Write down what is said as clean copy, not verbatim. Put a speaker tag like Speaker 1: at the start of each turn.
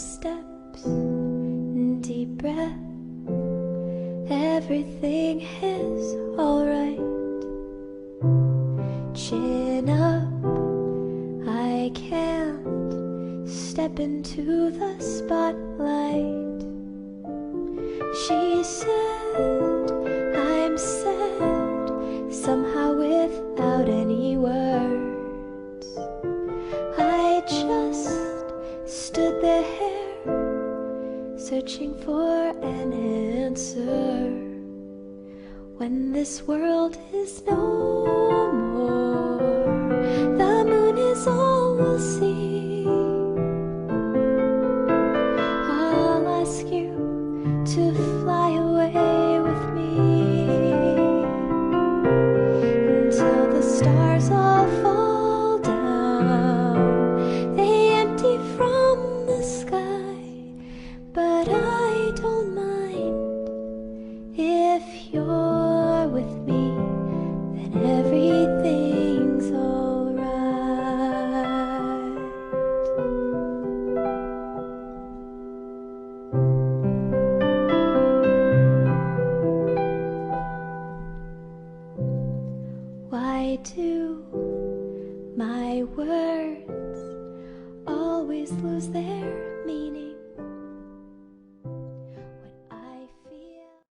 Speaker 1: steps, deep breath. Everything is alright. Chin up, I can't step into the spotlight. She said I'm sad, somehow without any words. I just stood there, searching for an answer. When this world is no more, the moon is all we'll see. I'll ask you to fly away with me until the stars all fall down. They empty from the sky, but I don't mind. If you're with me, then everything's alright. Why do my words always lose their meaning?